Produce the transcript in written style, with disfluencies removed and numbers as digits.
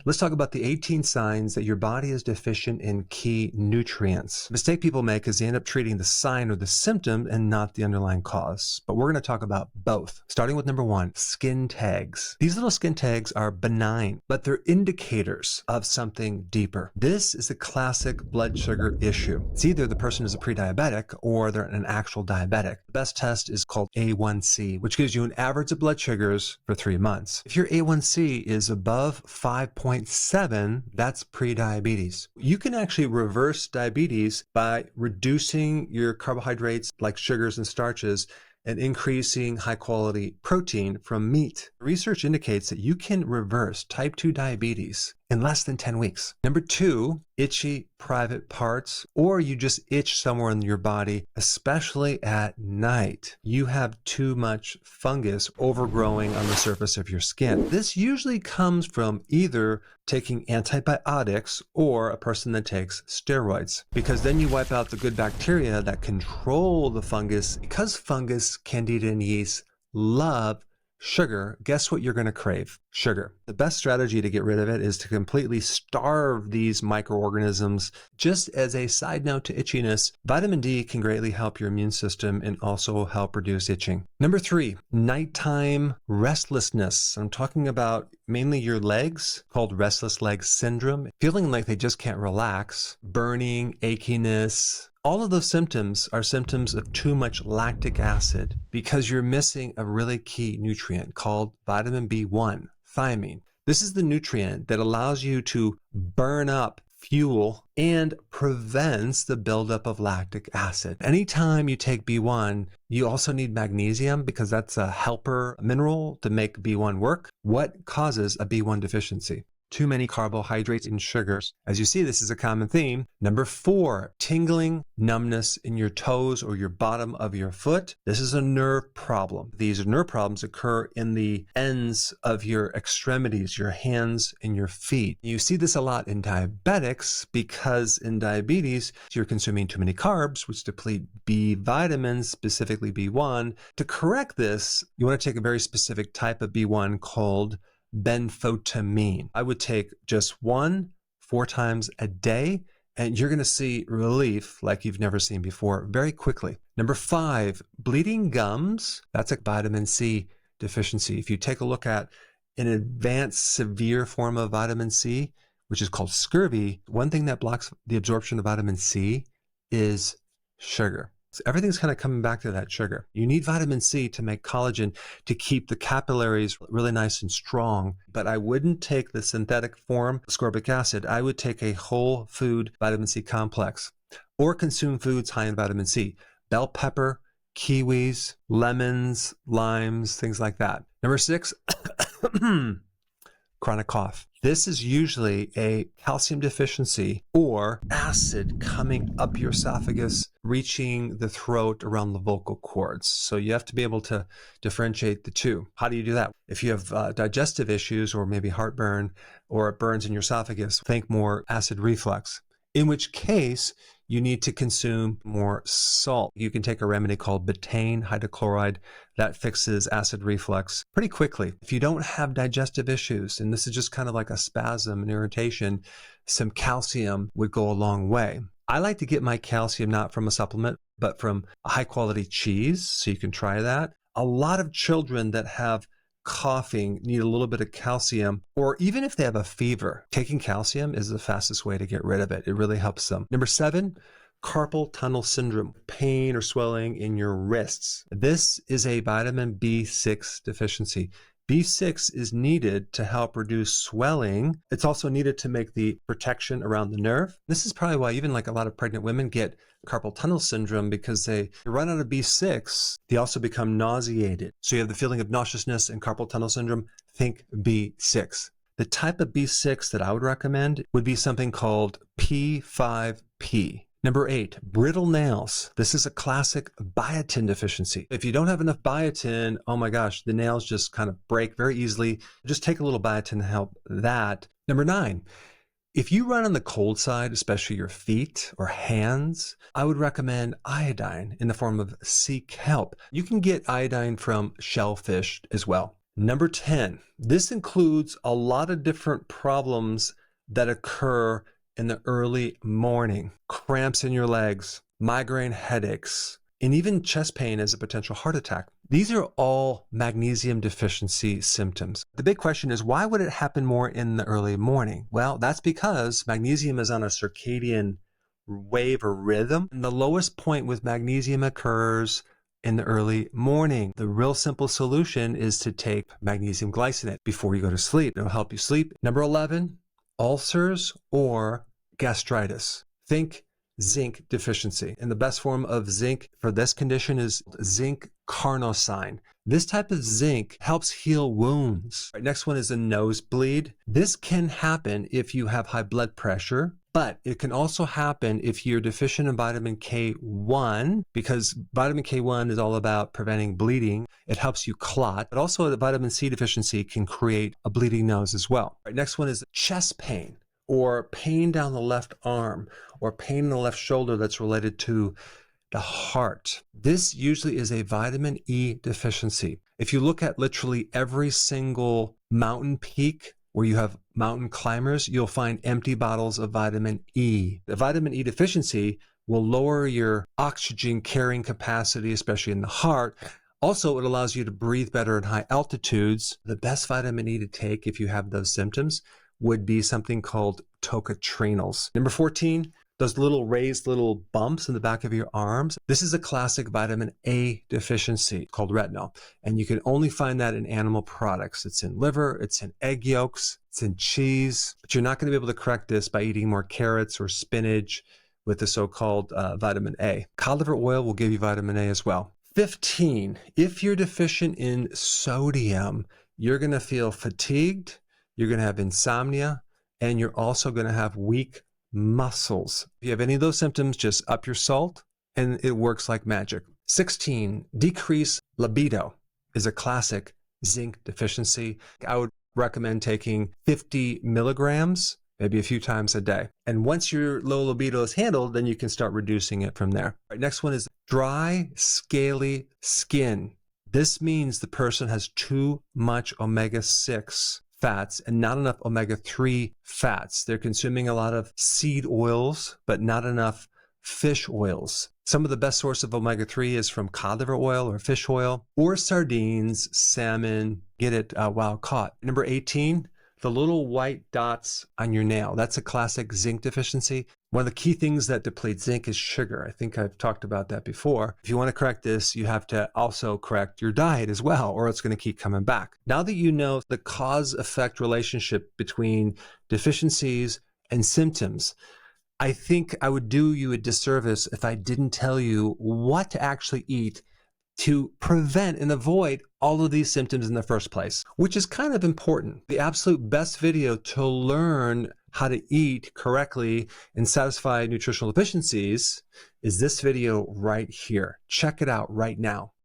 Let's talk about the 18 signs that your body is deficient in key nutrients. The mistake people make is they end up treating the sign or the symptom and not the underlying cause. But we're going to talk about both. Starting with number 1, skin tags. These little skin tags are benign, but they're indicators of something deeper. This is a classic blood sugar issue. It's either the person is a pre-diabetic or they're an actual diabetic. The best test is called A1C, which gives you an average of blood sugars for 3 months. If your A1C is above 5.7, that's pre-diabetes. You can actually reverse diabetes by reducing your carbohydrates like sugars and starches and increasing high-quality protein from meat. Research indicates that you can reverse type 2 diabetes in less than 10 weeks. Number 2, itchy private parts, or you just itch somewhere in your body, especially at night. You have too much fungus overgrowing on the surface of your skin. This usually comes from either taking antibiotics or a person that takes steroids, because then you wipe out the good bacteria that control the fungus. Because fungus, candida, and yeast love sugar, guess what you're going to crave? Sugar. The best strategy to get rid of it is to completely starve these microorganisms. Just as a side note to itchiness, vitamin D can greatly help your immune system and also help reduce itching. Number 3, nighttime restlessness. I'm talking about mainly your legs, called restless leg syndrome, feeling like they just can't relax, burning, achiness. All of those symptoms are symptoms of too much lactic acid because you're missing a really key nutrient called vitamin B1, thiamine. This is the nutrient that allows you to burn up fuel and prevents the buildup of lactic acid. Anytime you take B1, you also need magnesium because that's a helper mineral to make B1 work. What causes a B1 deficiency? Too many carbohydrates and sugars. As you see, this is a common theme. Number 4, tingling, numbness in your toes or your bottom of your foot. This is a nerve problem. These nerve problems occur in the ends of your extremities, your hands and your feet. You see this a lot in diabetics because in diabetes, you're consuming too many carbs, which deplete B vitamins, specifically B1. To correct this, you want to take a very specific type of B1 called benfotiamine. I would take just 1 4 times a day, and you're going to see relief like you've never seen before very quickly. Number 5, bleeding gums. That's a vitamin C deficiency. If you take a look at an advanced severe form of vitamin C, which is called scurvy, one thing that blocks the absorption of vitamin C is sugar. So everything's kind of coming back to that sugar. You need vitamin C to make collagen to keep the capillaries really nice and strong. But I wouldn't take the synthetic form ascorbic acid. I would take a whole food vitamin C complex or consume foods high in vitamin C. Bell pepper, kiwis, lemons, limes, things like that. Number 6, chronic cough. This is usually a calcium deficiency or acid coming up your esophagus, reaching the throat around the vocal cords. So you have to be able to differentiate the two. How do you do that? If you have digestive issues or maybe heartburn or it burns in your esophagus, think more acid reflux. In which case, you need to consume more salt. You can take a remedy called betaine hydrochloride that fixes acid reflux pretty quickly. If you don't have digestive issues, and this is just kind of like a spasm and irritation, some calcium would go a long way. I like to get my calcium not from a supplement, but from a high quality cheese, so you can try that. A lot of children that have coughing need a little bit of calcium, or even if they have a fever, taking calcium is the fastest way to get rid of it. It really helps them. Number 7, carpal tunnel syndrome, pain or swelling in your wrists. This is a vitamin B6 deficiency. B6 is needed to help reduce swelling. It's also needed to make the protection around the nerve. This is probably why even like a lot of pregnant women get carpal tunnel syndrome, because they run out of B6. They also become nauseated. So you have the feeling of nauseousness and carpal tunnel syndrome. Think B6. The type of B6 that I would recommend would be something called P5P. Number 8, brittle nails. This is a classic biotin deficiency. If you don't have enough biotin, oh my gosh, the nails just kind of break very easily. Just take a little biotin to help that. Number 9, if you run on the cold side, especially your feet or hands, I would recommend iodine in the form of sea kelp. You can get iodine from shellfish as well. Number 10, this includes a lot of different problems that occur in the early morning. Cramps in your legs, migraine headaches, and even chest pain as a potential heart attack. These are all magnesium deficiency symptoms. The big question is, why would it happen more in the early morning? Well, that's because magnesium is on a circadian wave or rhythm, and the lowest point with magnesium occurs in the early morning. The real simple solution is to take magnesium glycinate before you go to sleep. It'll help you sleep. Number 11, ulcers or gastritis. Think zinc deficiency. And the best form of zinc for this condition is zinc carnosine. This type of zinc helps heal wounds. Right, next one is a nosebleed. This can happen if you have high blood pressure, but it can also happen if you're deficient in vitamin K1, because vitamin K1 is all about preventing bleeding. It helps you clot, but also the vitamin C deficiency can create a bleeding nose as well. Right, next one is chest pain, or pain down the left arm, or pain in the left shoulder that's related to the heart. This usually is a vitamin E deficiency. If you look at literally every single mountain peak where you have mountain climbers, you'll find empty bottles of vitamin E. The vitamin E deficiency will lower your oxygen carrying capacity, especially in the heart. Also, it allows you to breathe better at high altitudes. The best vitamin E to take if you have those symptoms would be something called tocotrienols. Number 14, those little raised little bumps in the back of your arms. This is a classic vitamin A deficiency called retinol. And you can only find that in animal products. It's in liver, it's in egg yolks, it's in cheese. But you're not going to be able to correct this by eating more carrots or spinach with the so-called vitamin A. Cod liver oil will give you vitamin A as well. 15, if you're deficient in sodium, you're going to feel fatigued, you're going to have insomnia, and you're also going to have weak muscles. If you have any of those symptoms, just up your salt and it works like magic. 16, decreased libido is a classic zinc deficiency. I would recommend taking 50 milligrams, maybe a few times a day. And once your low libido is handled, then you can start reducing it from there. All right, next one is dry, scaly skin. This means the person has too much omega-6 fats and not enough omega-3 fats. They're consuming a lot of seed oils, but not enough fish oils. Some of the best source of omega-3 is from cod liver oil or fish oil, or sardines, salmon, get it wild caught. Number 18, the little white dots on your nail. That's a classic zinc deficiency. One of the key things that deplete zinc is sugar. I think I've talked about that before. If you want to correct this, you have to also correct your diet as well, or it's going to keep coming back. Now that you know the cause-effect relationship between deficiencies and symptoms, I think I would do you a disservice if I didn't tell you what to actually eat to prevent and avoid all of these symptoms in the first place, which is kind of important. The absolute best video to learn how to eat correctly and satisfy nutritional deficiencies is this video right here. Check it out right now.